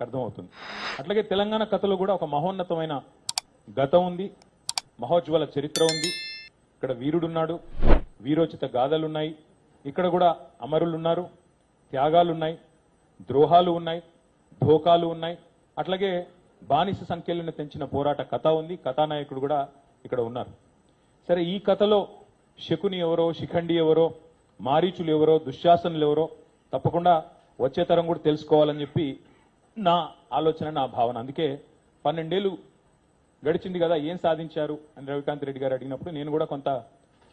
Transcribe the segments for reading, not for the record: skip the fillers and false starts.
అర్థమవుతుంది. అట్లాగే తెలంగాణ కథలో కూడా ఒక మహోన్నతమైన గతం ఉంది, మహోజ్వల చరిత్ర ఉంది. ఇక్కడ వీరుడున్నాడు, వీరోచిత గాథలు ఉన్నాయి, ఇక్కడ కూడా అమరులు ఉన్నారు, త్యాగాలు ఉన్నాయి, ద్రోహాలు ఉన్నాయి, ధోకాలు ఉన్నాయి. అట్లాగే బానిస సంఖ్యలను తెంచిన పోరాట కథ ఉంది, కథానాయకుడు కూడా ఇక్కడ ఉన్నారు. సరే, ఈ కథలో శకుని ఎవరో, శిఖండి ఎవరో, మారీచులు ఎవరో, దుశ్శాసనులు ఎవరో తప్పకుండా వచ్చే తరం కూడా తెలుసుకోవాలని చెప్పి నా ఆలోచన, నా భావన. అందుకే 12 ఏళ్ళు గడిచింది కదా, ఏం సాధించారు అని రవికాంత్ రెడ్డి గారు అడిగినప్పుడు నేను కూడా కొంత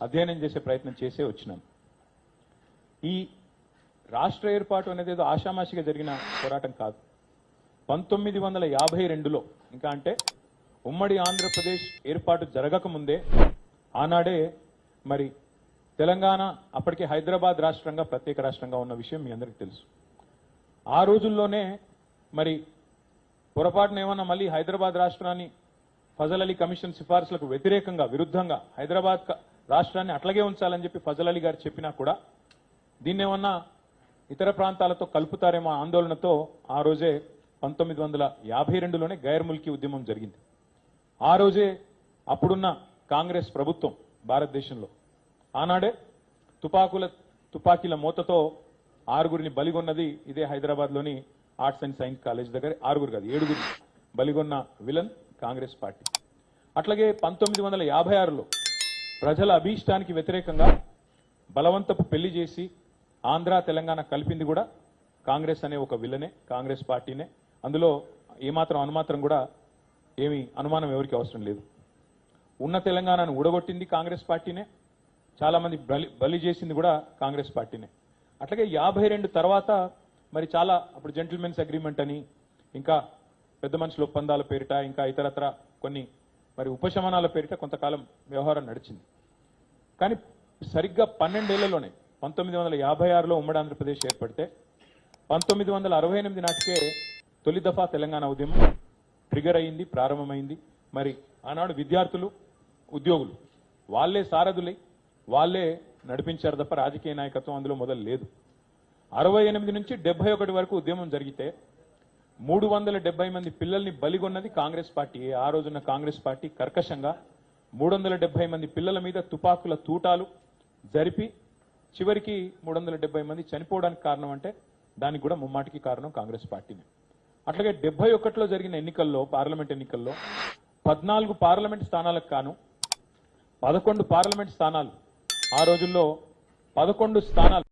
అధ్యయనం చేసే ప్రయత్నం చేసే వచ్చినాను. ఈ రాష్ట్ర ఏర్పాటు అనేది ఏదో ఆషామాషిగా జరిగిన పోరాటం కాదు. 1952లో, ఇంకా అంటే ఉమ్మడి ఆంధ్రప్రదేశ్ ఏర్పాటు జరగకముందే ఆనాడే మరి తెలంగాణ అప్పటికే హైదరాబాద్ రాష్ట్రంగా ప్రత్యేక రాష్ట్రంగా ఉన్న విషయం మీ అందరికీ తెలుసు. ఆ రోజుల్లోనే మరి పొరపాటున ఏమన్నా మళ్ళీ హైదరాబాద్ రాష్ట్రాన్ని ఫజల్ అలీ కమిషన్ సిఫార్సులకు వ్యతిరేకంగా, విరుద్ధంగా హైదరాబాద్ రాష్ట్రాన్ని అట్లాగే ఉంచాలని చెప్పి ఫజల్ అలీ గారు చెప్పినా కూడా దీన్నేమన్నా ఇతర ప్రాంతాలతో కలుపుతారేమో ఆందోళనతో ఆ రోజే 1952లోనే గైర్ ముల్కీ ఉద్యమం జరిగింది. ఆ రోజే అప్పుడున్న కాంగ్రెస్ ప్రభుత్వం భారతదేశంలో ఆనాడే తుపాకీల మూతతో 6గురిని బలిగొన్నది ఇదే హైదరాబాద్లోని ఆర్ట్స్ అండ్ సైన్స్ కాలేజ్ దగ్గర. 6గురు కాదు, 7గురు బలిగొన్న విలన్ కాంగ్రెస్ పార్టీ. అట్లాగే 1956లో ప్రజల అభీష్టానికి వ్యతిరేకంగా బలవంతపు పెళ్లి చేసి ఆంధ్ర తెలంగాణ కలిపింది కూడా కాంగ్రెస్ అనే ఒక విలనే, కాంగ్రెస్ పార్టీనే. అందులో ఏమాత్రం అనుమాత్రం కూడా ఏమీ అనుమానం ఎవరికి అవసరం లేదు. ఉన్న తెలంగాణను ఊడగొట్టింది కాంగ్రెస్ పార్టీనే, చాలా మంది బలి చేసింది కూడా కాంగ్రెస్ పార్టీనే. అట్లాగే 52 తర్వాత మరి చాలా అప్పుడు జెంటిల్మెన్స్ అగ్రిమెంట్ అని, ఇంకా పెద్ద మనుషుల ఒప్పందాల పేరిట, ఇంకా ఇతరత్ర కొన్ని మరి ఉపశమనాల పేరిట కొంతకాలం వ్యవహారం నడిచింది. కానీ సరిగ్గా 12 ఏళ్లలోనే 1956లో ఉమ్మడి ఆంధ్రప్రదేశ్ ఏర్పడితే 1968 నాటికే తొలి దఫా తెలంగాణ ఉద్యమం ట్రిగర్ అయింది, ప్రారంభమైంది. మరి ఆనాడు విద్యార్థులు, ఉద్యోగులు వాళ్లే సారథులై వాళ్లే నడిపించారు తప్ప రాజకీయ నాయకత్వం అందులో మొదలు లేదు. 68 నుంచి 71 వరకు ఉద్యమం జరిగితే 370 మంది పిల్లల్ని బలిగొన్నది కాంగ్రెస్ పార్టీ. ఆ రోజున్న కాంగ్రెస్ పార్టీ కర్కశంగా 370 మంది పిల్లల మీద తుపాకుల తూటాలు జరిపి చివరికి 370 మంది చనిపోవడానికి కారణం అంటే దానికి కూడా ముమ్మాటికి కారణం కాంగ్రెస్ పార్టీనే. అట్లాగే 71లో జరిగిన ఎన్నికల్లో, పార్లమెంట్ ఎన్నికల్లో 14 పార్లమెంట్ స్థానాలకు కాను 11 పార్లమెంట్ స్థానాలు, ఆ రోజుల్లో 11 స్థానాలు